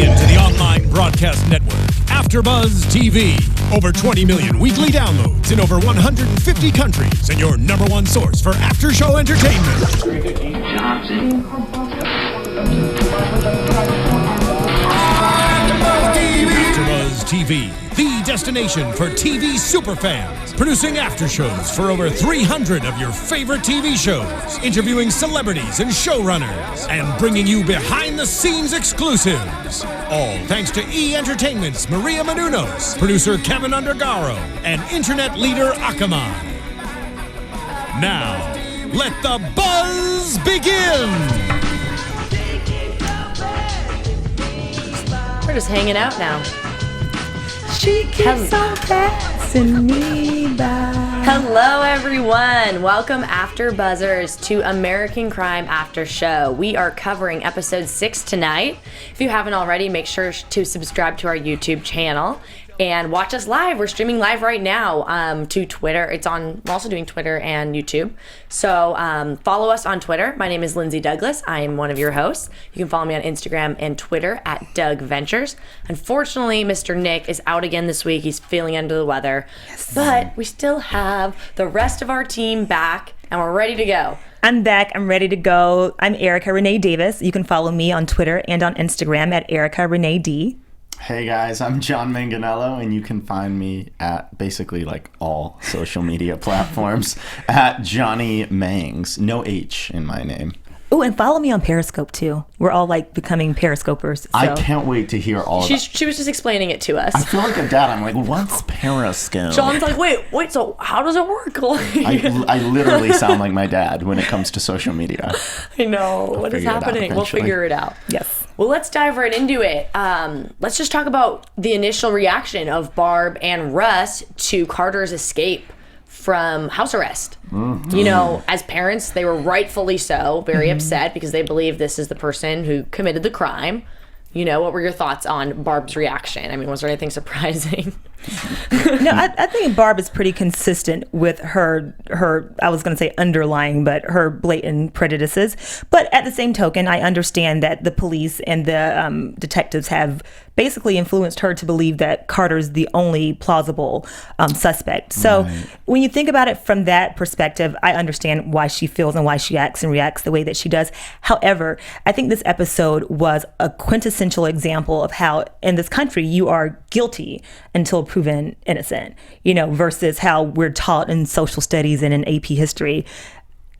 into the online broadcast network, AFTERBUZZ TV. Over 20 million weekly downloads in over 150 countries, and your number one source for after-show entertainment. AFTERBUZZ TV, the destination for TV superfans, producing after shows for over 300 of your favorite TV shows, interviewing celebrities and showrunners, and bringing you behind-the-scenes exclusives. All thanks to E! Entertainment's Maria Menounos, producer Kevin Undergaro, and internet leader Akamai. Now, let the buzz begin! We're just hanging out now. She keeps on passing me by. Hello, everyone. Welcome, After Buzzers, to American Crime After Show. We are covering episode 6 tonight. If you haven't already, make sure to subscribe to our YouTube channel and watch us live. We're streaming live right now to Twitter. We're also doing Twitter and YouTube. So follow us on Twitter. My name is Lindsay Douglas. I am one of your hosts. You can follow me on Instagram and Twitter at Doug Ventures. Unfortunately, Mr. Nick is out again this week. He's feeling under the weather. Yes. But we still have the rest of our team back, and we're ready to go. I'm back. I'm ready to go. I'm Erica Renee Davis. You can follow me on Twitter and on Instagram at Erica Renee D. Hey guys, I'm Jon Manganello, and you can find me at basically like all social media platforms at Johnny Mangs. No H in my name. Oh, and follow me on Periscope too. We're all like becoming Periscopers. So. I can't wait to hear all of that. She was just explaining it to us. I feel like a dad. I'm like, what's Periscope? John's like, wait, so how does it work? I literally sound like my dad when it comes to social media. I know. What is happening? We'll figure it out. Yes. Well, let's dive right into it. Let's just talk about the initial reaction of Barb and Russ to Carter's escape from house arrest. Mm-hmm. You know, as parents, they were rightfully so very upset because they believe this is the person who committed the crime. You know, what were your thoughts on Barb's reaction? I mean, was there anything surprising? No, I think Barb is pretty consistent with her I was going to say underlying, but her blatant prejudices. But at the same token, I understand that the police and the detectives have basically influenced her to believe that Carter's the only plausible suspect. So when you think about it from that perspective, I understand why she feels and why she acts and reacts the way that she does. However, I think this episode was a quintessential example of how in this country you are guilty until proven innocent, you know, versus how we're taught in social studies and in AP history.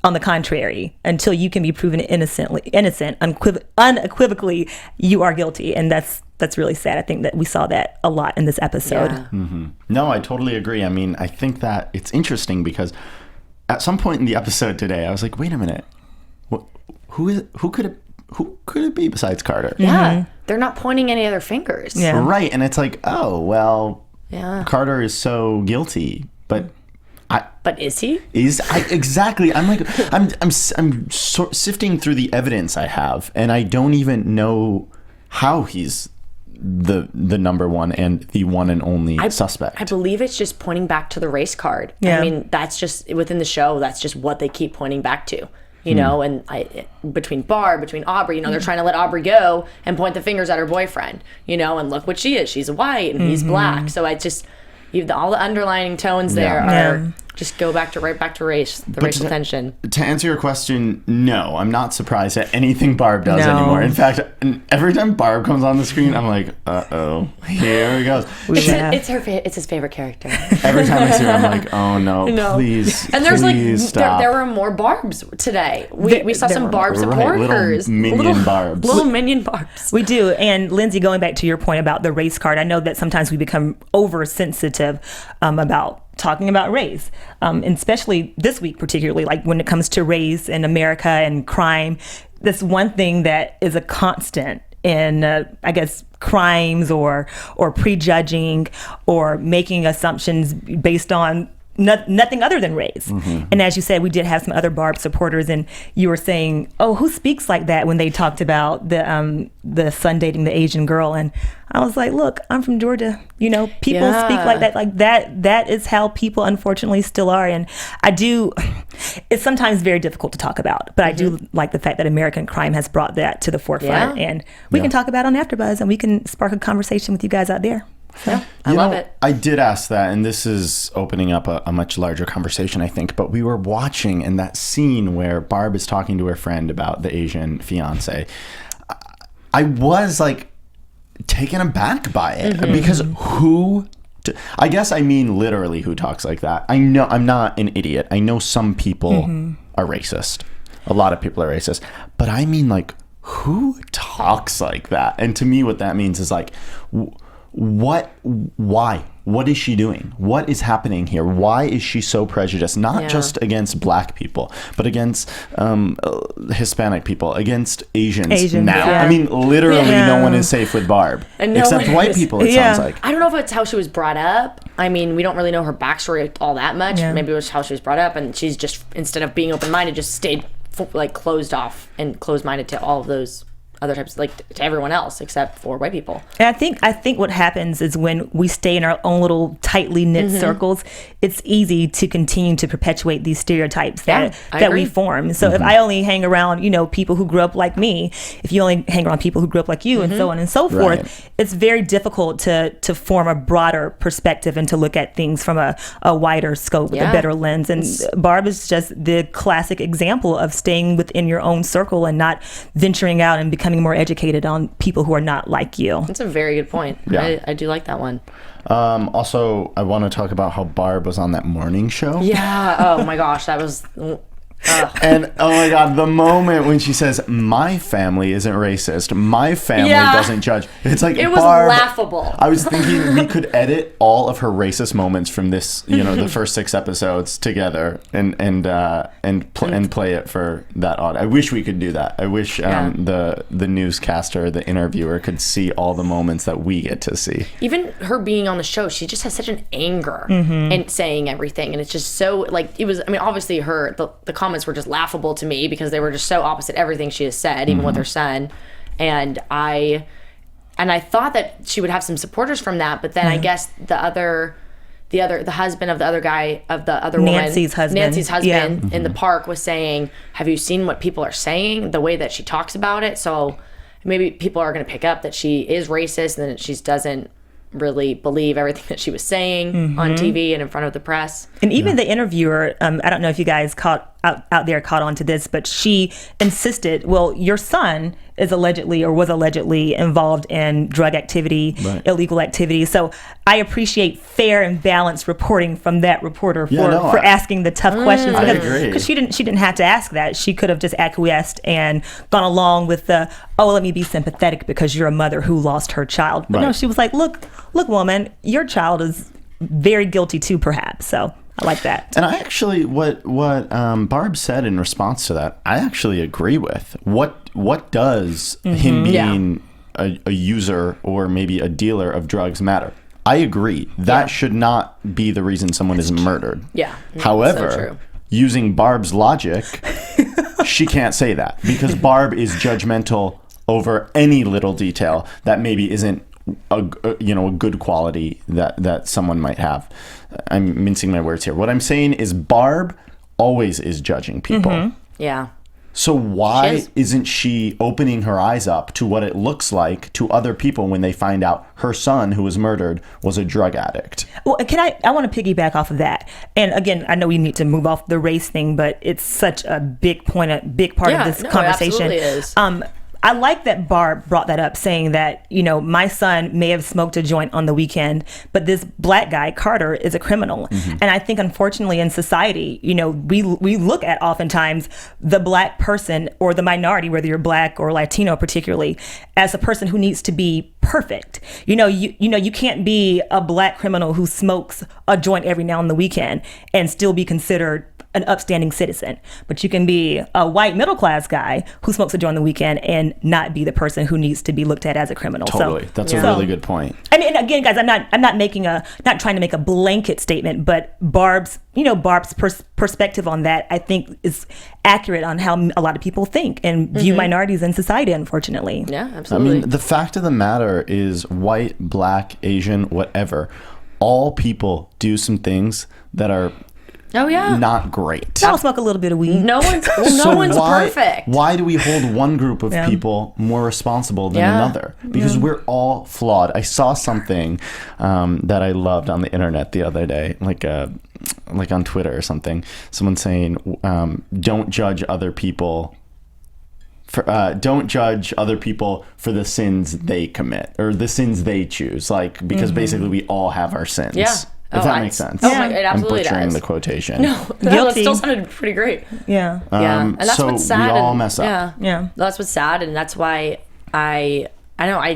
On the contrary, until you can be proven innocent, unequivocally, you are guilty, and that's really sad. I think that we saw that a lot in this episode. Yeah. Mm-hmm. No, I totally agree. I mean, I think that it's interesting because at some point in the episode today, I was like, wait a minute, who could it be besides Carter? Yeah, Mm-hmm. they're not pointing any other fingers. Yeah. Right, and it's like, oh well, yeah, Carter is so guilty, but. But is he? Exactly. I'm like, I'm sifting through the evidence I have, and I don't even know how he's the number one and the one and only suspect. I believe it's just pointing back to the race card. Yeah. I mean, that's just within the show. That's just what they keep pointing back to. You know, and between Aubrey, you know, they're trying to let Aubrey go and point the fingers at her boyfriend. You know, and look what she is. She's white and he's black. So I just. All the underlining tones there are just go right back to race, racial tension. To answer your question, no, I'm not surprised at anything Barb does anymore. In fact, every time Barb comes on the screen, I'm like, uh-oh, here he goes. It's his favorite character. Every time I see her, I'm like, oh no, please, and there's please stop. There were more Barbs today. We saw some Barb supporters. Little minion Barbs. We do. And Lindsay, going back to your point about the race card, I know that sometimes we become oversensitive about talking about race, and especially this week particularly, like when it comes to race in America and crime. That's one thing that is a constant in I guess crimes or prejudging or making assumptions based on nothing other than race. And as you said, we did have some other Barb supporters, and you were saying, oh, who speaks like that, when they talked about the son dating the Asian girl. And I was like, look, I'm from Georgia. People speak like that. Like that is how people unfortunately still are. And it's sometimes very difficult to talk about, but I do like the fact that American Crime has brought that to the forefront, and we can talk about it on AfterBuzz, and we can spark a conversation with you guys out there. Yeah, I love it. I did ask that, and this is opening up a much larger conversation, I think. But we were watching, in that scene where Barb is talking to her friend about the Asian fiance, I was like taken aback by it, because I guess I mean literally who talks like that. I know I'm not an idiot. I know some people are racist. A lot of people are racist, but I mean, like, who talks like that? And to me, what that means is like, why? What is she doing? What is happening here? Why is she so prejudiced? Not just against black people, but against Hispanic people, against Asians now. Yeah. I mean, literally no one is safe with Barb. Except white people, it sounds like. I don't know if it's how she was brought up. I mean, we don't really know her backstory all that much. Yeah. Maybe it was how she was brought up, and she's just, instead of being open-minded, just stayed like closed off and closed-minded to all of those other types, like to everyone else except for white people. And I think what happens is when we stay in our own little tightly knit circles, it's easy to continue to perpetuate these stereotypes that we form. So if I only hang around, people who grew up like me, if you only hang around people who grew up like you, and so on and so forth, it's very difficult to form a broader perspective and to look at things from a wider scope with a better lens. And Barb is just the classic example of staying within your own circle and not venturing out and becoming more educated on people who are not like you. That's a very good point. Yeah. I do like that one. Also, I want to talk about how Barb was on that morning show. Yeah. Oh my gosh, that was. And oh my god, the moment when she says, "My family isn't racist. My family doesn't judge." It's like, it was Barb, laughable. I was thinking we could edit all of her racist moments from this, the first 6 episodes together, and play it for that audience. I wish we could do that. I wish the newscaster, the interviewer, could see all the moments that we get to see. Even her being on the show, she just has such an anger and saying everything, and it's just so like it was. I mean, obviously the comments were just laughable to me because they were just so opposite everything she has said, even with her son. And I thought that she would have some supporters from that, but then I guess the husband of the other guy, of the other woman, Nancy's husband in the park, was saying, have you seen what people are saying, the way that she talks about it? So maybe people are going to pick up that she is racist and that she doesn't really believe everything that she was saying on TV and in front of the press. And even the interviewer, I don't know if you guys caught on to this, but she insisted, well, your son is allegedly or was allegedly involved in drug activity, illegal activity. So I appreciate fair and balanced reporting from that reporter for asking the tough questions. Because she didn't have to ask that. She could have just acquiesced and gone along with let me be sympathetic because you're a mother who lost her child. But no, she was like, look, woman, your child is very guilty too, perhaps. So I like that. And I actually, what Barb said in response to that, I actually agree with. What does him being a user or maybe a dealer of drugs matter? I agree. That should not be the reason someone is murdered. Yeah. However, so true. Using Barb's logic, she can't say that because Barb is judgmental over any little detail that maybe isn't a good quality that someone might have. I'm mincing my words here. What I'm saying is Barb always is judging people. Yeah. So why isn't she opening her eyes up to what it looks like to other people when they find out her son, who was murdered, was a drug addict? Well, I want to piggyback off of that. And again, I know we need to move off the race thing, but it's such a big part of this conversation. It absolutely is. I like that Barb brought that up, saying that, my son may have smoked a joint on the weekend, but this black guy, Carter, is a criminal. And I think, unfortunately, in society, we look at oftentimes the black person or the minority, whether you're black or Latino particularly, as a person who needs to be perfect. You can't be a black criminal who smokes a joint every now and the weekend and still be considered an upstanding citizen. But you can be a white middle class guy who smokes a joint on the weekend and not be the person who needs to be looked at as a criminal. Totally. That's a really good point. I mean, again, guys, I'm not trying to make a blanket statement, but Barb's perspective on that, I think, is accurate on how a lot of people think and view minorities in society, unfortunately. Yeah, absolutely. I mean, the fact of the matter is white, black, Asian, whatever, all people do some things that are not great. They all smoke a little bit of weed. No one's perfect. Why do we hold one group of people more responsible than another? Because we're all flawed. I saw something that I loved on the internet the other day, like on Twitter or something. Someone saying, "Don't judge other people." Don't judge other people for the sins they commit or the sins they choose. Like, because basically we all have our sins. Yeah. If that makes sense. Oh, it absolutely I'm butchering does. the quotation. No, that still sounded pretty great. Yeah. And that's so what's sad. we all mess up. Yeah. That's what's sad, and that's why I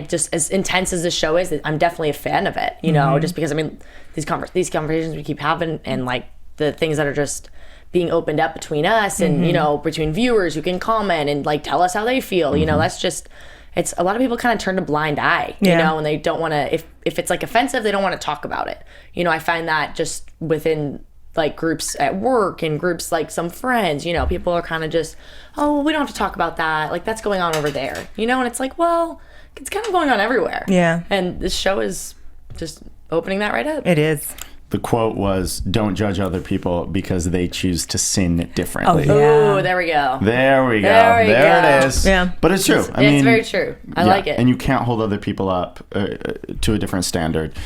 just, as intense as the show is, I'm definitely a fan of it. You know, just because, I mean, these conversations we keep having, and like the things that are just being opened up between us and, you know, between viewers who can comment and like tell us how they feel. You know, that's just, it's a lot of people kind of turn a blind eye, you know, and they don't want to, if it's like offensive, they don't want to talk about it. You know, I find that just within like groups at work and groups like some friends, you know, people are kind of just, oh, we don't have to talk about that. Like, that's going on over there, you know, and it's like, well, it's kind of going on everywhere. Yeah. And this show is just opening that right up. It is. The quote was, "Don't judge other people because they choose to sin differently." Oh, there we go. There we go. There it is. Yeah. But it's true. I mean, it's very true. I like it. And you can't hold other people up to a different standard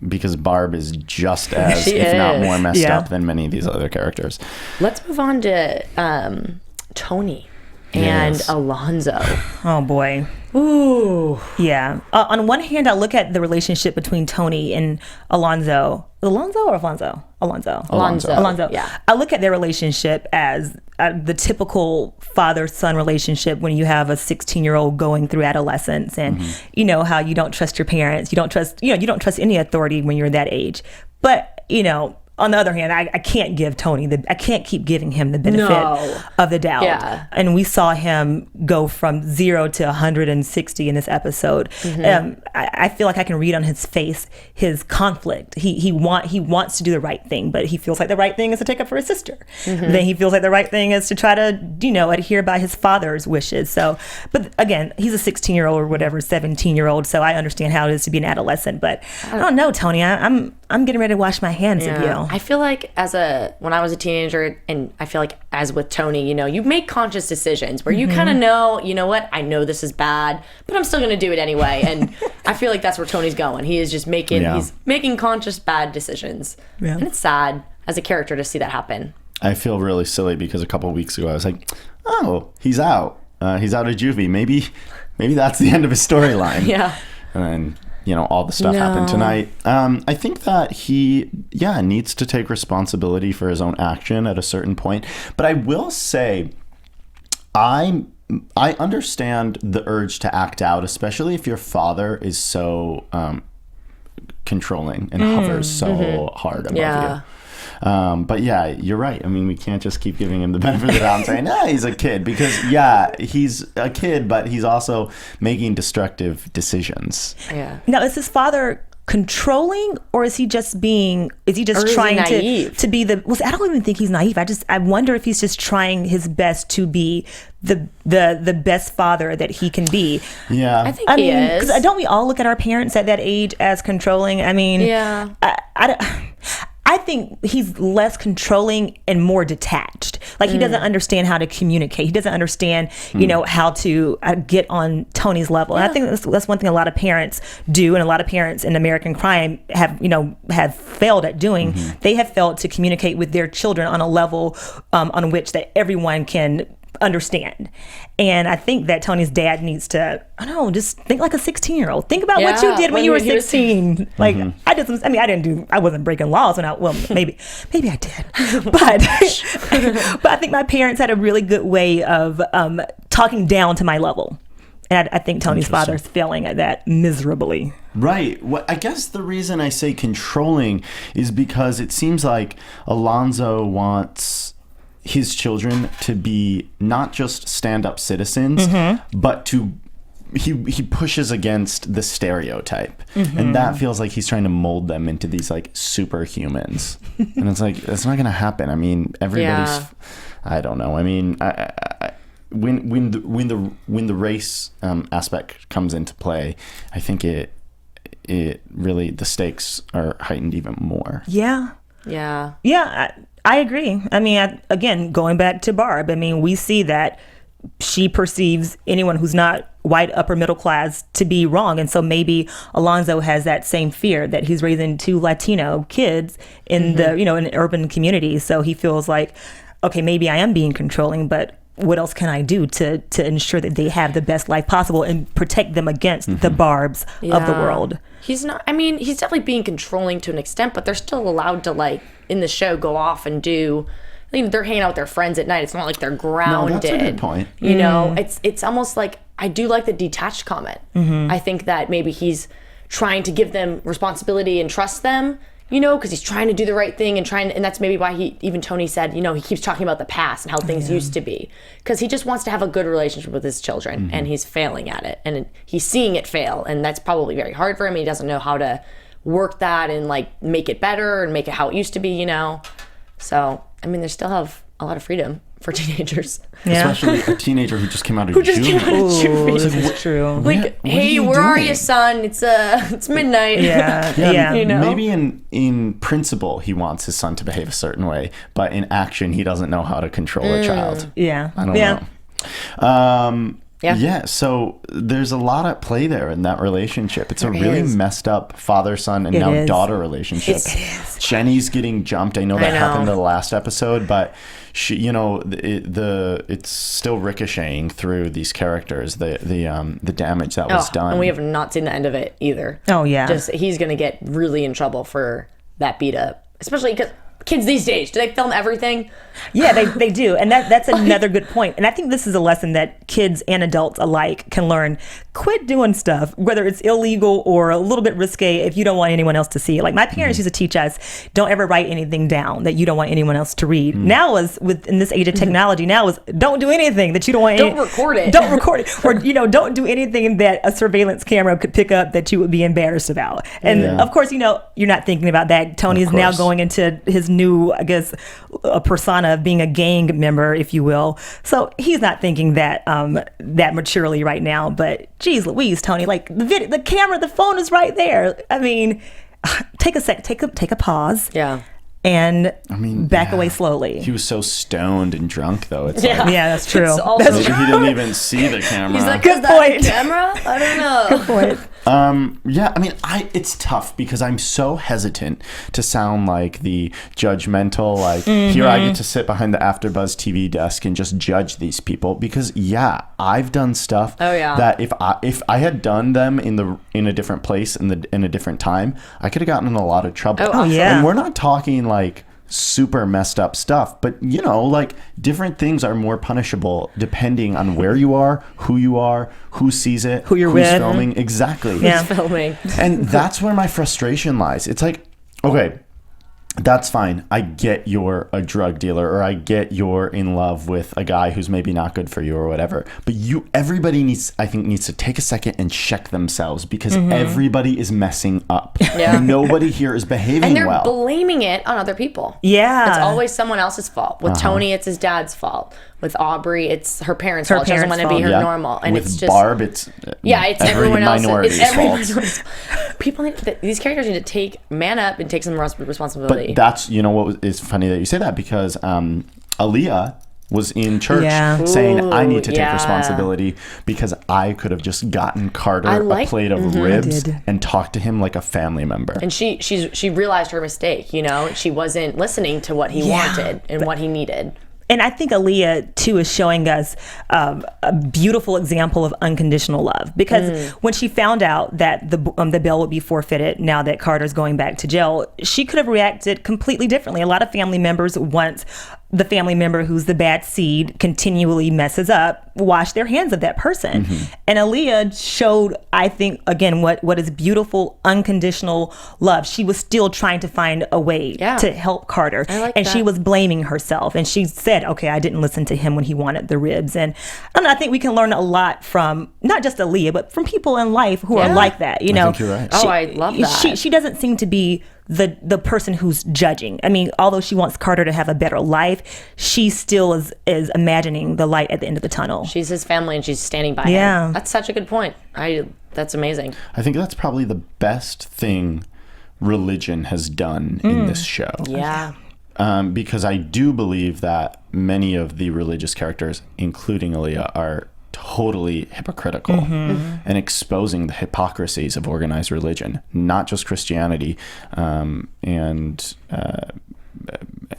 because Barb is just as, if not more messed up than many of these other characters. Let's move on to Tony and Alonzo. Oh, boy. Ooh. Yeah. On one hand, I look at the relationship between Tony and Alonzo. Alonzo or Alfonso? Alonzo. Yeah. I look at their relationship as the typical father-son relationship when you have a 16-year-old going through adolescence, and you know how you don't trust your parents. You don't trust any authority when you're that age. But, you know, on the other hand, I can't give Tony I can't keep giving him the benefit of the doubt. Yeah. And we saw him go from 0 to 160 in this episode. I feel like I can read on his face his conflict. He wants to do the right thing, but he feels like the right thing is to take up for his sister. Then he feels like the right thing is to try to, you know, adhere by his father's wishes. So, but again, he's a 16-year-old or whatever, 17-year-old. So I understand how it is to be an adolescent. But I don't know, Tony. I'm getting ready to wash my hands of you. I feel like when I was a teenager, and I feel like as with Tony, you know, you make conscious decisions where you kind of know, you know what, I know this is bad, but I'm still going to do it anyway. And I feel like that's where Tony's going. He is just he's making conscious bad decisions. Yeah. And it's sad as a character to see that happen. I feel really silly because a couple of weeks ago I was like, oh, he's out. He's out of juvie. Maybe that's the end of his storyline. Yeah. And then, you know, all the stuff happened tonight. I think that he, needs to take responsibility for his own action at a certain point. But I will say, I understand the urge to act out, especially if your father is so controlling and hovers so hard above you. But yeah, you're right. I mean, we can't just keep giving him the benefit of the doubt and saying, he's a kid, because he's a kid, but he's also making destructive decisions. Yeah. Now, is his father controlling, or is he just trying to be I don't even think he's naive. I wonder if he's just trying his best to be the best father that he can be. Yeah. I think he is. Because don't we all look at our parents at that age as controlling? I mean, I think he's less controlling and more detached. Like, he doesn't understand how to communicate. He doesn't understand, you know, how to get on Tony's level. And I think that's one thing a lot of parents do, and a lot of parents in American Crime have failed at doing. They have failed to communicate with their children on a level on which that everyone can understand. And I think that Tony's dad needs to, just think like a 16-year-old. Think about what you did when you were 16. Like, I wasn't breaking laws maybe I did. But I think my parents had a really good way of talking down to my level. And I think Tony's father is failing at that miserably. Right. Well, I guess the reason I say controlling is because it seems like Alonzo wants his children to be not just stand-up citizens, but he pushes against the stereotype. And that feels like he's trying to mold them into these like superhumans. And it's like, that's not going to happen. I mean, everybody's, I don't know. I mean, when the race aspect comes into play, I think it really, the stakes are heightened even more. Yeah. I agree. I mean, again, going back to Barb, I mean, we see that she perceives anyone who's not white upper middle class to be wrong, and so maybe Alonzo has that same fear that he's raising 2 Latino kids in the in an urban community, so he feels like, okay, maybe I am being controlling, but what else can I do to ensure that they have the best life possible and protect them against the Barbs of the world? He's not, I mean, he's definitely being controlling to an extent, but they're still allowed to, like, in the show, go off and do, I mean, they're hanging out with their friends at night. It's not like they're grounded. No, that's a good point. You know, it's almost like, I do like the detached comment. I think that maybe he's trying to give them responsibility and trust them, you know, because he's trying to do the right thing and that's maybe why even Tony said, you know, he keeps talking about the past and how things used to be, because he just wants to have a good relationship with his children, and he's failing at it, and he's seeing it fail, and that's probably very hard for him. He doesn't know how to work that and like make it better and make it how it used to be, you know. So I mean, they still have a lot of freedom for teenagers. Especially a teenager who just came out of juvie. This is true. Like, hey, where are you, son? It's midnight. Yeah. You know? Maybe in principle he wants his son to behave a certain way, but in action he doesn't know how to control a child. Yeah. I don't know. So there's a lot at play there in that relationship. It's a really messed up father-son and now daughter relationship. It is. Jenny's getting jumped. I know that happened in the last episode, but she, you know, it's still ricocheting through these characters. The damage that was done, and we have not seen the end of it either. Oh yeah, just he's gonna get really in trouble for that beat up, especially because kids these days, do they film everything? Yeah, they do. And that's another good point. And I think this is a lesson that kids and adults alike can learn. Quit doing stuff, whether it's illegal or a little bit risque, if you don't want anyone else to see it. Like my parents used to teach us, don't ever write anything down that you don't want anyone else to read. Now in this age of technology, don't do anything that you don't want. Don't record it. Don't record it. Or, you know, don't do anything that a surveillance camera could pick up that you would be embarrassed about. And of course, you know, you're not thinking about that. Tony is now going into his new, I guess, a persona of being a gang member, if you will. So he's not thinking that that maturely right now. But geez Louise, Tony, like the camera, the phone is right there. I mean, take a sec, take a pause. Yeah. And back away slowly. He was so stoned and drunk, though. It's yeah, that's true. Maybe he didn't even see the camera. He's like, good point. Camera? I don't know. Good point. Yeah, I mean, it's tough because I'm so hesitant to sound like the judgmental, like, here I get to sit behind the AfterBuzz TV desk and just judge these people because, I've done stuff that if I had done them in a different place in a different time, I could have gotten in a lot of trouble. Oh yeah. And we're not talking like super messed up stuff, but you know, like different things are more punishable depending on where you are, who sees it, who's with, filming. Exactly. Yeah. Who's filming. And that's where my frustration lies. It's like, okay, that's fine. I get you're a drug dealer, or I get you're in love with a guy who's maybe not good for you or whatever. But everybody needs to take a second and check themselves because everybody is messing up. Yeah. Nobody here is behaving well. And they're blaming it on other people. Yeah. It's always someone else's fault. With Tony, it's his dad's fault. With Aubrey, it's her parents' fault. She doesn't want to be her normal. And with it's just Barb, it's everyone else's. It's fault. People these characters need to man up and take some responsibility. But that's, you know, what is funny that you say that because Aaliyah was in church saying, I need to take responsibility because I could have just gotten Carter a plate of ribs and talked to him like a family member. And she realized her mistake, you know, she wasn't listening to what he wanted and what he needed. And I think Aaliyah, too, is showing us a beautiful example of unconditional love. Because when she found out that the bail would be forfeited now that Carter's going back to jail, she could have reacted completely differently. A lot of family members want the family member who's the bad seed continually messes up, wash their hands of that person. And Aaliyah showed, I think, again, what is beautiful, unconditional love. She was still trying to find a way to help Carter. And she was blaming herself. And she said, okay, I didn't listen to him when he wanted the ribs. And I think we can learn a lot from not just Aaliyah, but from people in life who are like that. You know, I think you're right. I love that. She doesn't seem to be the person who's judging. I mean, although she wants Carter to have a better life, she still is imagining the light at the end of the tunnel. She's his family and she's standing by him. That's such a good point. That's amazing. I think that's probably the best thing religion has done in this show. Yeah. Because I do believe that many of the religious characters, including Aaliyah, are totally hypocritical and exposing the hypocrisies of organized religion, not just Christianity.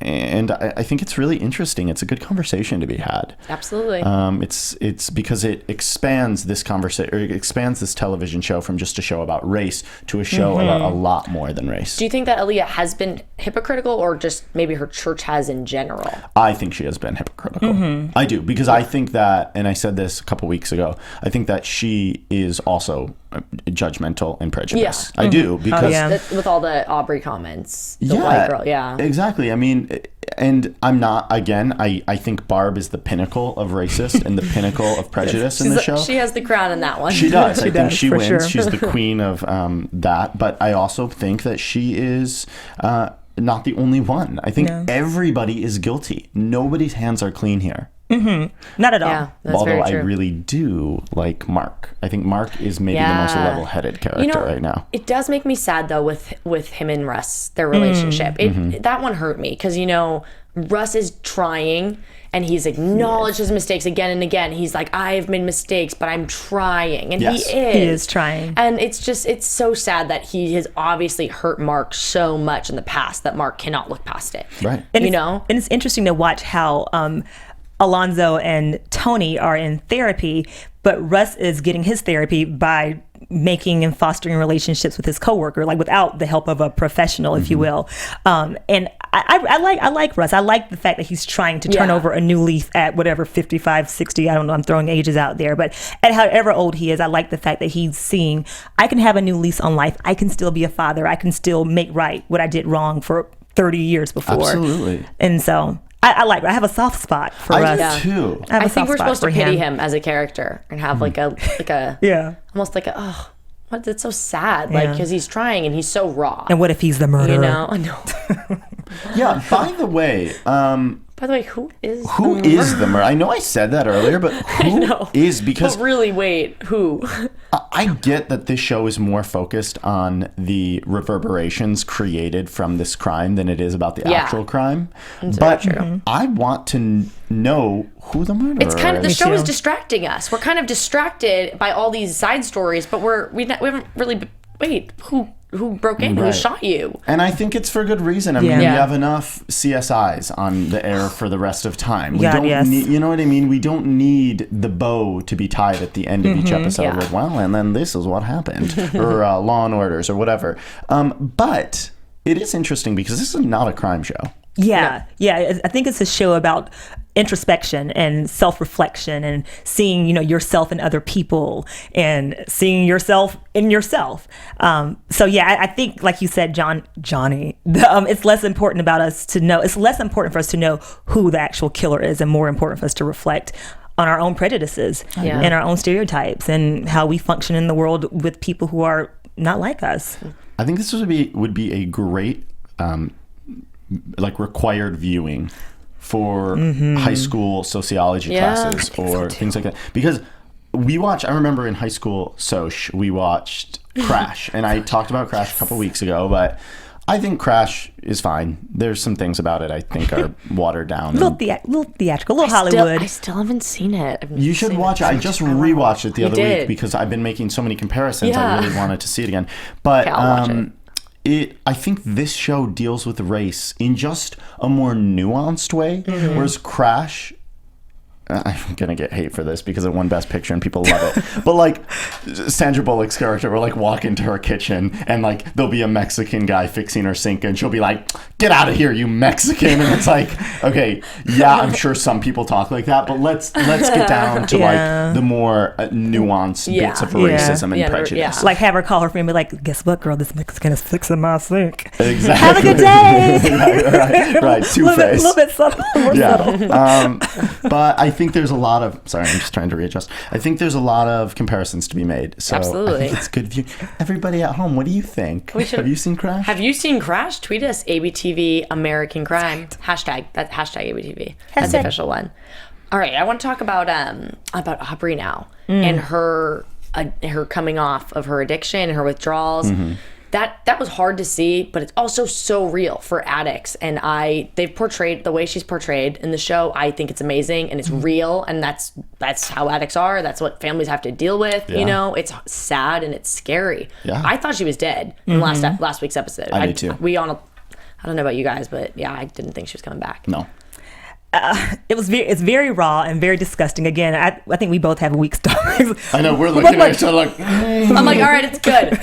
And I think it's really interesting. It's a good conversation to be had. Absolutely. It's because it expands this conversation, or it expands this television show from just a show about race to a show about a lot more than race. Do you think that Aaliyah has been hypocritical, or just maybe her church has in general? I think she has been hypocritical. I do, because I think that, and I said this a couple weeks ago, I think that she is also judgmental and prejudiced. I do, because with all the Aubrey comments, the white girl, exactly. I mean, and I'm not, again, I think Barb is the pinnacle of racist and the pinnacle of prejudice in the show. She has the crown in that one. She does. I think she wins. Sure. She's the queen of that. But I also think that she is not the only one. I think everybody is guilty. Nobody's hands are clean here. Not at all. Yeah, that's Although very I true. really do like Mark. I think Mark is maybe the most level-headed character right now. It does make me sad though with him and Russ, their relationship. That one hurt me because Russ is trying and he's acknowledged his mistakes again and again. He's like, I've made mistakes, but I'm trying, and he is trying. And it's so sad that he has obviously hurt Mark so much in the past that Mark cannot look past it. Right. And it's interesting to watch how Alonzo and Tony are in therapy, but Russ is getting his therapy by making and fostering relationships with his coworker, like without the help of a professional, if you will. And I like Russ. I like the fact that he's trying to turn over a new leaf at whatever, 55, 60, I don't know, I'm throwing ages out there, but at however old he is, I like the fact that he's seeing, I can have a new lease on life. I can still be a father. I can still make right what I did wrong for 30 years before. Absolutely. And so I have a soft spot for Russ. I do too. I think we're supposed to pity him as a character and have like a almost like what? It's so sad, like because he's trying and he's so raw. And what if he's the murderer? I know. Yeah. By the way, who is the murderer? I know I said that earlier, but who is? Because but really, wait, who? I get that this show is more focused on the reverberations created from this crime than it is about the actual crime. But I want to know who the murderer is. It's kind of the show is distracting us. We're kind of distracted by all these side stories, but we haven't really. Wait, who broke in? Who shot you? And I think it's for good reason. I mean, we have enough CSIs on the air for the rest of time. We don't need, you know what I mean? We don't need the bow to be tied at the end of each episode with, well, and then this is what happened, or Law and Orders, or whatever. But it is interesting because this is not a crime show. Yeah. I think it's a show about introspection and self-reflection and seeing, yourself in other people and seeing yourself in yourself. So I think, like you said, Johnny, it's less important about us to know. It's less important for us to know who the actual killer is, and more important for us to reflect on our own prejudices and our own stereotypes and how we function in the world with people who are not like us. I think this would be a great required viewing for high school sociology classes or things like that. Because I remember in high school Soch, we watched Crash, and I talked about Crash a couple weeks ago, but I think Crash is fine. There's some things about it I think are watered down. Little theatrical, little Hollywood. I still haven't seen it. You should watch it. I just rewatched it the other week because I've been making so many comparisons. I really wanted to see it again. But I'll watch it. I think this show deals with race in just a more nuanced way, whereas Crash I'm gonna get hate for this because it won Best Picture and people love it. But like Sandra Bullock's character will like walk into her kitchen and like there'll be a Mexican guy fixing her sink and she'll be like, "Get out of here, you Mexican!" And it's like, okay, yeah, I'm sure some people talk like that, but let's get down to like the more nuanced bits of racism and prejudice. Yeah. Like have her call her friend and be like, "Guess what, girl? This Mexican is fixing my sink. Exactly. Have a good day." right. Two-faced. A little bit subtle. More subtle. But I think there's a lot of, sorry, I'm just trying to readjust. I think there's a lot of comparisons to be made. So Absolutely. I think it's good view. Everybody at home, what do you think? Have you seen Crash? Have you seen Crash? Tweet us, ABTV American Crime. Hashtag ABTV. That's the official one. All right, I want to talk about Aubrey now and her coming off of her addiction and her withdrawals. That was hard to see, but it's also so real for addicts. And they've portrayed the way she's portrayed in the show. I think it's amazing and it's real, and that's how addicts are. That's what families have to deal with. Yeah. You know, it's sad and it's scary. Yeah. I thought she was dead in last week's episode. I did too. I don't know about you guys, but yeah, I didn't think she was coming back. No. It's very raw and very disgusting. Again, I think we both have weak stomachs. I know, we're looking at each other like, I'm like, all right, it's good.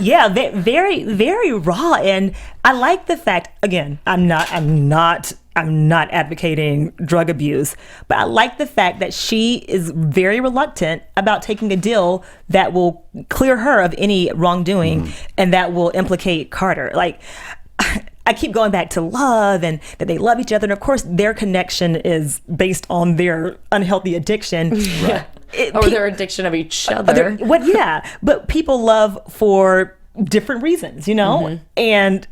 Yeah, very, very raw. And I like the fact, again, I'm not advocating drug abuse, but I like the fact that she is very reluctant about taking a deal that will clear her of any wrongdoing and that will implicate Carter. Like, I keep going back to love and that they love each other. And of course, their connection is based on their unhealthy addiction. Right. Or their addiction of each other. But people love for different reasons, you know? And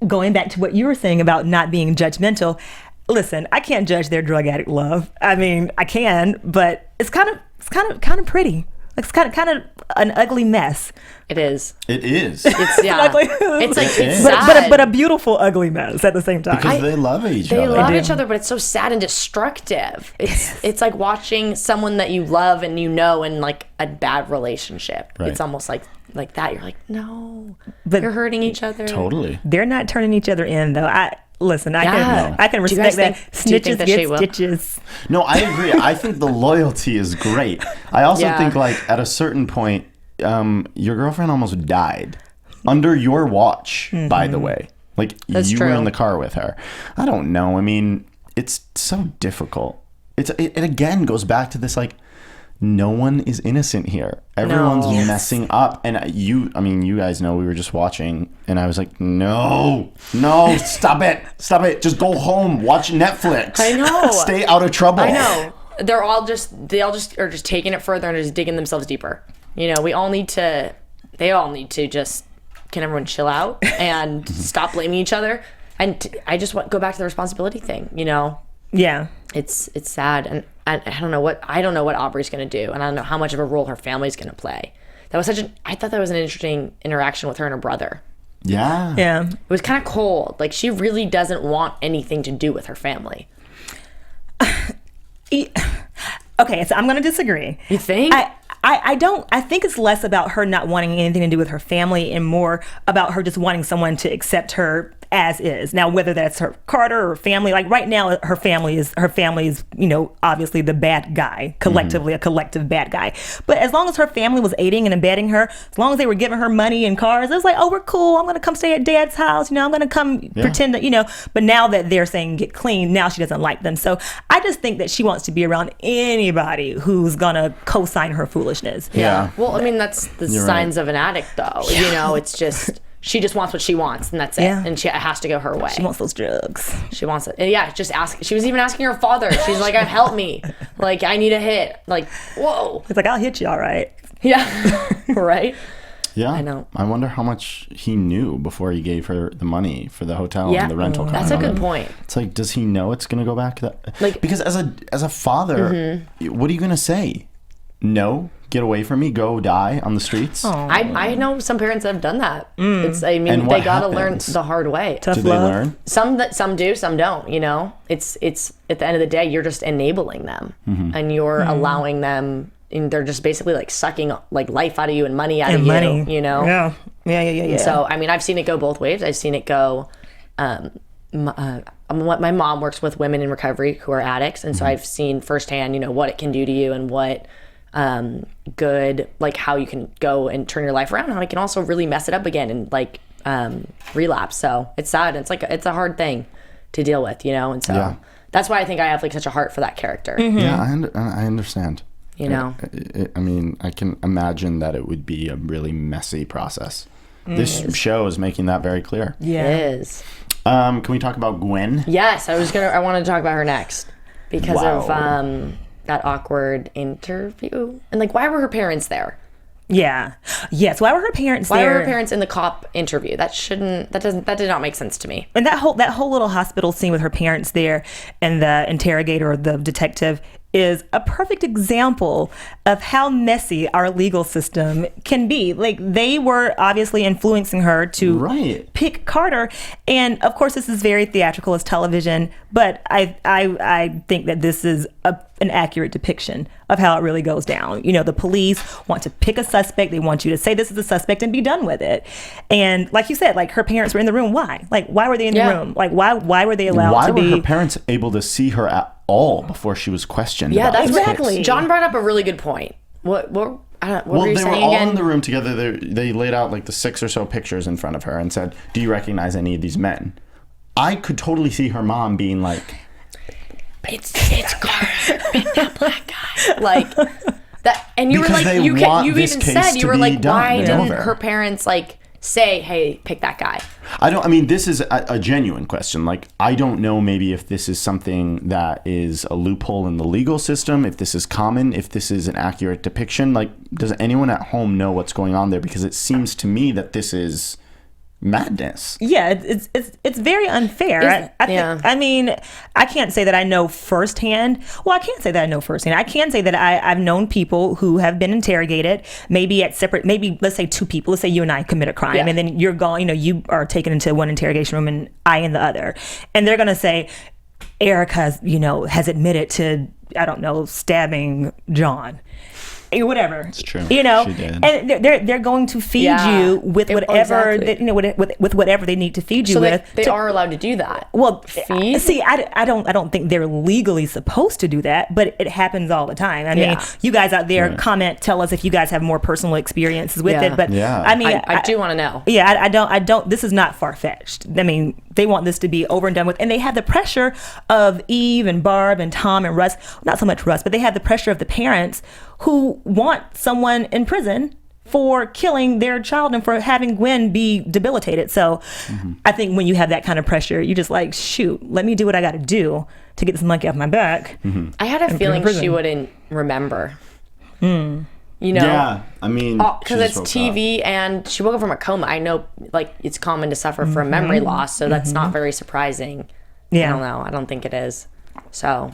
going back to what you were saying about not being judgmental, listen, I can't judge their drug addict love. I mean, I can, but it's kind of pretty. It's kind of an ugly mess. It is. It's It's like it's sad. but a beautiful ugly mess at the same time. Because they love each other. They love each other, but it's so sad and destructive. It's like watching someone that you love and you know in like a bad relationship. Right. It's almost like that. You're like, no, But you're hurting each other. Totally. They're not turning each other in, though. I can respect that. Snitches get stitches. No, I agree. I think the loyalty is great. I also think like at a certain point, your girlfriend almost died under your watch, by the way. Like you were in the car with her. I don't know. I mean, it's so difficult. It again goes back to this like, no one is innocent here. Everyone's messing up. And you guys know we were just watching and I was like, no, stop it. Just go home, watch Netflix. I know. Stay out of trouble. I know. They all just are just taking it further and just digging themselves deeper. You know, they all need to just, can everyone chill out and stop blaming each other? And I just go back to the responsibility thing, you know? Yeah. It's sad, and I don't know what Aubrey's going to do, and I don't know how much of a role her family's going to play. I thought that was an interesting interaction with her and her brother. Yeah. Yeah. It was kind of cold. Like, she really doesn't want anything to do with her family. Okay, so I'm going to disagree. You think? I don't. I think it's less about her not wanting anything to do with her family and more about her just wanting someone to accept her as is. Now, whether that's her Carter or family, like right now, her family is, you know, obviously the bad guy, collectively, a collective bad guy. But as long as her family was aiding and abetting her, as long as they were giving her money and cars, it was like, oh, we're cool. I'm going to come stay at Dad's house. You know, I'm going to come pretend that, you know. But now that they're saying get clean, now she doesn't like them. So I just think that she wants to be around anybody who's going to co-sign her foolishness. Yeah. Well, I mean, that's the signs of an addict, though. Yeah. You know, it's just... She just wants what she wants, and that's it. And it has to go her way. She wants those drugs. She wants it. And just ask. She was even asking her father. She's like, help me. Like, I need a hit. Like, whoa. It's like, I'll hit you, all right. Yeah. Right? Yeah. I know. I wonder how much he knew before he gave her the money for the hotel and the rental car. That's a good point. It's like, does he know it's going to go back to that? Like, because as a father, what are you going to say? No? Get away from me, go die on the streets. I know some parents that have done that. They gotta learn the hard way. Tough do love. They learn? Some do, some don't. You know, it's at the end of the day, you're just enabling them, and you're allowing them, and they're just basically like sucking like life out of you and money out of you. You know? Yeah. So I mean, I've seen it go both ways. I've seen it go. my mom works with women in recovery who are addicts, and so I've seen firsthand, what it can do to you and what good, like how you can go and turn your life around, and how it can also really mess it up again and like relapse. So it's sad. It's like it's a hard thing to deal with, and so that's why I think I have like such a heart for that character. Yeah, I understand. I mean, I can imagine that it would be a really messy process. This show is making that very clear. Yeah, it is. Can we talk about Gwen? Yes, I wanted to talk about her next because of that awkward interview, and like, why were her parents there? Yeah. Yes. Why were her parents there? Why were her parents in the cop interview? That did not make sense to me. And that whole little hospital scene with her parents there and the interrogator or the detective is a perfect example of how messy our legal system can be. Like, they were obviously influencing her to pick Carter. And of course, this is very theatrical as television, but I think that this is an accurate depiction of how it really goes down. The police want to pick a suspect. They want you to say this is a suspect and be done with it. And like you said, like, her parents were in the room. Why? Like, why were they in the room? Like, why were they allowed to be? Why were her parents able to see her at all before she was questioned? Yeah, that's exactly. Jon brought up a really good point. What were you saying they were all again? in the room together. They laid out like the 6 or so pictures in front of her and said, "Do you recognize any of these men?" I could totally see her mom being like, It's Carter, that black guy. Like that, and you Because were like, they you want even this case said, to you were be like, done why and didn't over. her parents like say, hey, pick that guy? I mean, this is a genuine question. Like, I don't know maybe if this is something that is a loophole in the legal system, if this is common, if this is an accurate depiction. Like, does anyone at home know what's going on there? Because it seems to me that this is madness. Yeah, it's very unfair. I mean, I can't say that I know firsthand. Well, I can't say that I know firsthand. I can say that I've known people who have been interrogated, maybe let's say 2 people. Let's say you and I commit a crime, and then you're gone. You are taken into one interrogation room, and I in the other, and they're gonna say, Erica, has admitted to, I don't know, stabbing Jon. Whatever, it's true. She did. And they're going to feed you with whatever with whatever they need to feed you with. They are allowed to do that. Well, feed? See, I don't think they're legally supposed to do that, but it happens all the time. I mean, you guys out there, tell us if you guys have more personal experiences with it. But I mean, I do want to know. Yeah, I don't. This is not far fetched. I mean, they want this to be over and done with, and they have the pressure of Eve and Barb and Tom and Russ. Not so much Russ, but they have the pressure of the parents who want someone in prison for killing their child and for having Gwen be debilitated. So I think when you have that kind of pressure, you just like, shoot, let me do what I got to do to get this monkey off my back. I had a feeling she wouldn't remember. Yeah, I mean, because it's TV and she woke up from a coma. I know, like, it's common to suffer from memory loss, so that's not very surprising. I don't know. I don't think it is. So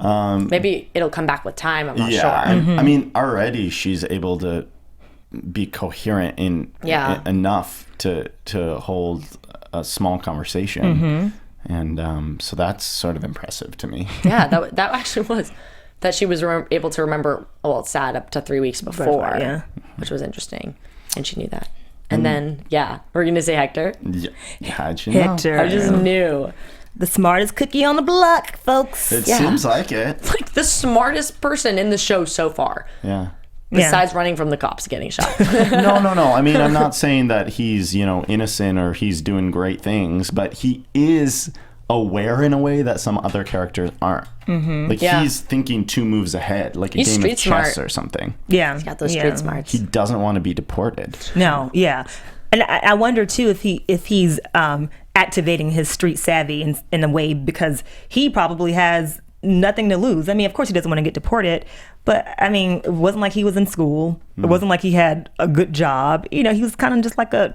maybe it'll come back with time. I'm not sure. I mean, already she's able to be coherent enough to hold a small conversation, and so that's sort of impressive to me. Yeah, that actually was. That she was able to remember, well, it's sad, up to 3 weeks before, which was interesting, and she knew that. And then, we're gonna say Hector. How'd you Hector. know? I just knew. The smartest cookie on the block, folks. It seems like it. Like the smartest person in the show so far. Yeah. Besides running from the cops getting shot. No. I mean, I'm not saying that he's, innocent or he's doing great things, but he is aware in a way that some other characters aren't. Like, he's thinking 2 moves ahead, like a game of chess or something. Yeah. He's got those street smarts. He doesn't want to be deported. No, And I wonder too if he's activating his street savvy in a way because he probably has nothing to lose. I mean, of course he doesn't want to get deported, but I mean, it wasn't like he was in school. It wasn't like he had a good job. He was kind of just like a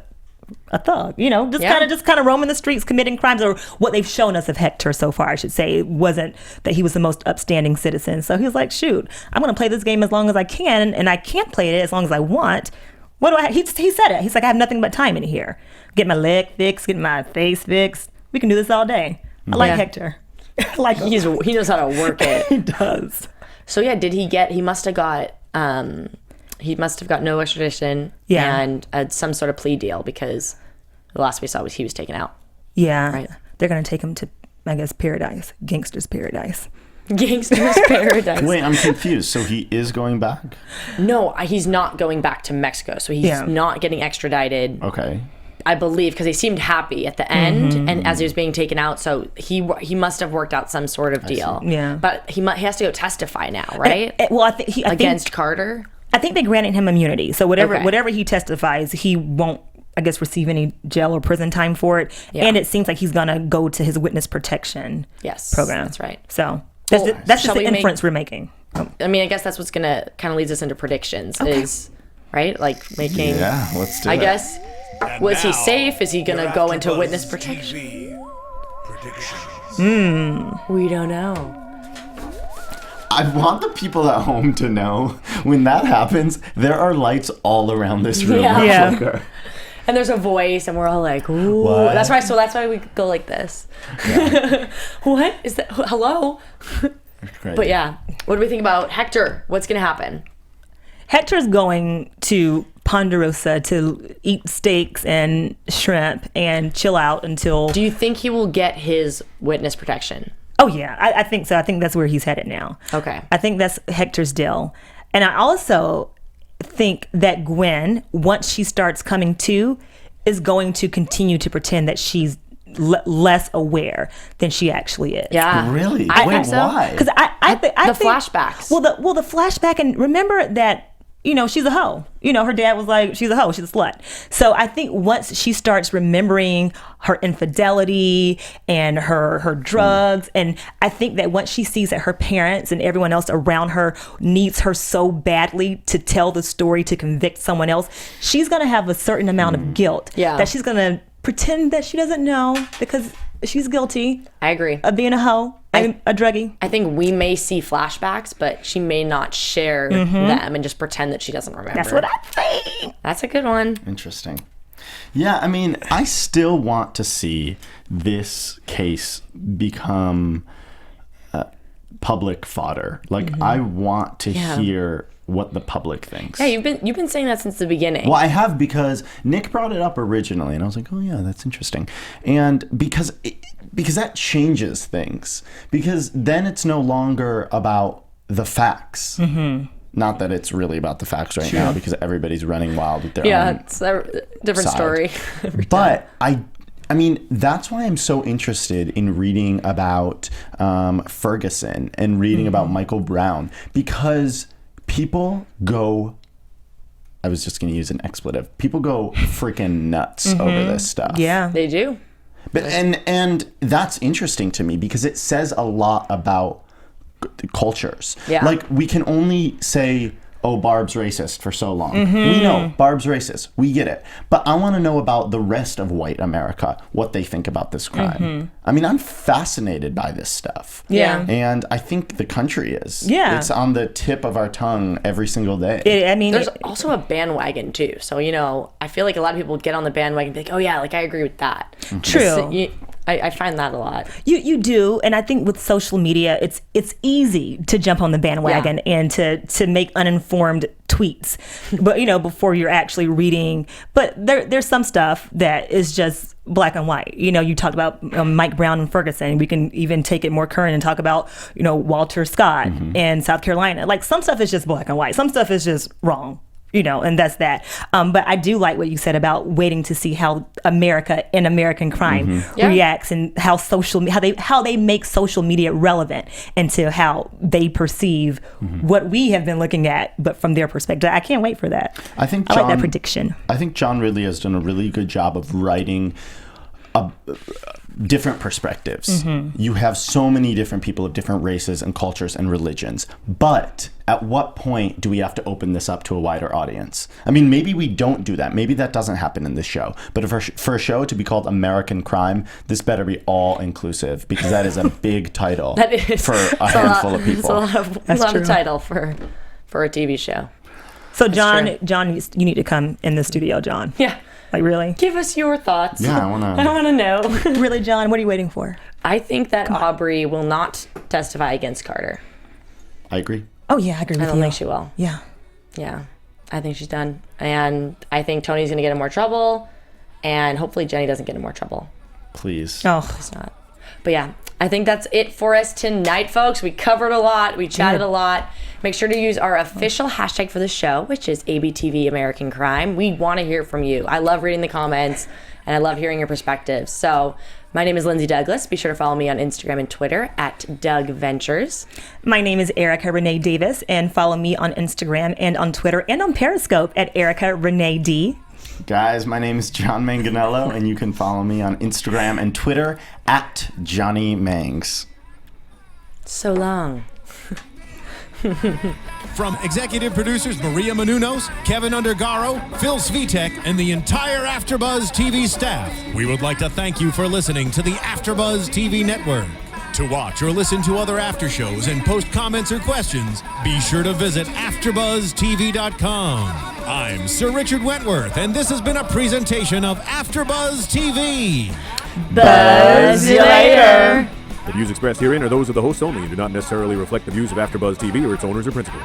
thug, just kind of roaming the streets, committing crimes, or what they've shown us of Hector so far, I should say. It wasn't that he was the most upstanding citizen. So he was like, shoot, I'm going to play this game as long as I can, and I can't play it as long as I want. What do I have? He said it. He's like, I have nothing but time in here. Get my leg fixed, get my face fixed. We can do this all day. I like Hector. Like he knows how to work it. He does. So did he must have got no extradition and some sort of plea deal, because the last we saw was he was taken out. Yeah. Right. They're going to take him to I guess, paradise, gangster's paradise. Gangster's paradise. Wait, I'm confused. So he is going back? No, he's not going back to Mexico. So he's not getting extradited. Okay. I believe, because he seemed happy at the end, and as he was being taken out, so he must have worked out some sort of deal. Yeah. But he has to go testify now, right? Well, I think against Carter. I think they granted him immunity. So Okay. whatever he testifies, he won't, I guess, receive any jail or prison time for it. Yeah. And it seems like he's gonna go to his witness protection program. That's right. So that's just shall the we inference we're making. I mean, I guess that's what's gonna kind of leads us into predictions, is right, like making. Yeah, let's do it. I guess. And Was he now, safe? Is he gonna your go into AfterBuzz witness TV protection? predictions. We don't know. I want the people at home to know when that happens, there are lights all around this room. Yeah. that Yeah. flicker. And there's a voice, and we're all like, "Ooh!" What? That's why we go like this. What is that? Hello. Great. But yeah, what do we think about Hector? What's gonna happen? Hector's going to Ponderosa to eat steaks and shrimp and chill out until. Do you think he will get his witness protection? Oh yeah, I think so. I think that's where he's headed now. Okay. I think that's Hector's deal, and I also think that Gwen, once she starts coming to, is going to continue to pretend that she's less aware than she actually is. Yeah. Really? I Wait, think so. why? Because I think flashbacks. Well, the flashback, and remember that, you know, she's a hoe. You know, her dad was like, she's a hoe, she's a slut. So I think once she starts remembering her infidelity and her drugs, and I think that once she sees that her parents and everyone else around her needs her so badly to tell the story to convict someone else, she's gonna have a certain amount of guilt that she's gonna pretend that she doesn't know because she's guilty I agree. of being a hoe and a druggie. I think we may see flashbacks, but she may not share them and just pretend that she doesn't remember. That's what I think. That's a good one. Interesting. Yeah, I mean, I still want to see this case become public fodder. Like, I want to hear what the public thinks. Yeah, you've been saying that since the beginning. Well, I have, because Nick brought it up originally, and I was like, oh yeah, that's interesting. And because that changes things. Because then it's no longer about the facts. Not that it's really about the facts right now, because everybody's running wild with their own it's a different side. story. But I mean, that's why I'm so interested in reading about Ferguson and reading about Michael Brown, because people go, I was just going to use an expletive, people go freaking nuts over this stuff. Yeah. They do. But and that's interesting to me, because it says a lot about cultures. Yeah. Like, we can only say, oh, Barb's racist for so long. We know Barb's racist. We get it. But I want to know about the rest of white America, what they think about this crime. I mean, I'm fascinated by this stuff. Yeah. And I think the country is. Yeah. It's on the tip of our tongue every single day. There's also a bandwagon too. So, you know, I feel like a lot of people get on the bandwagon and be like, oh yeah, like I agree with that. True. So, I find that a lot. You do, and I think with social media, it's easy to jump on the bandwagon and to make uninformed tweets, but you know, before you're actually reading. But there's some stuff that is just black and white. You know, you talked about Mike Brown and Ferguson. We can even take it more current and talk about, you know, Walter Scott and South Carolina. Like, some stuff is just black and white. Some stuff is just wrong. You know, and that's that. But I do like what you said about waiting to see how America and American crime reacts, and how they make social media relevant into how they perceive what we have been looking at, but from their perspective. I can't wait for that. I like that prediction. I think John Ridley has done a really good job of writing different perspectives. You have so many different people of different races and cultures and religions. But at what point do we have to open this up to a wider audience? I mean, maybe we don't do that. Maybe that doesn't happen in this show. But for a show to be called American Crime, this better be all inclusive, because that is a big title for a handful of people. It's a lot of title for a TV show. So John, you need to come in the studio, John. Yeah. Like, really? Give us your thoughts. Yeah, I want to know. Really, John? What are you waiting for? I think that Aubrey will not testify against Carter. I agree. Oh, yeah, I agree with you. I don't think she will. Yeah. Yeah. I think she's done. And I think Tony's going to get in more trouble. And hopefully Jenny doesn't get in more trouble. Please. Oh. It's not. But yeah, I think that's it for us tonight, folks. We covered a lot. We chatted a lot. Make sure to use our official hashtag for the show, which is ABTV American Crime. We want to hear from you. I love reading the comments, and I love hearing your perspectives. So my name is Lindsay Douglas. Be sure to follow me on Instagram and Twitter at Doug Ventures. My name is Erica Renee Davis, and follow me on Instagram and on Twitter and on Periscope at Erica Renee D. Guys, my name is Jon Manganello, and you can follow me on Instagram and Twitter at Johnny Mangs. So long. From executive producers Maria Menounos, Kevin Undergaro, Phil Svitek, and the entire AfterBuzz TV staff, we would like to thank you for listening to the AfterBuzz TV network. To watch or listen to other after shows and post comments or questions, be sure to visit AfterBuzzTV.com. I'm Sir Richard Wentworth, and this has been a presentation of AfterBuzz TV. Buzz you later. The views expressed herein are those of the hosts only and do not necessarily reflect the views of AfterBuzz TV or its owners or principals.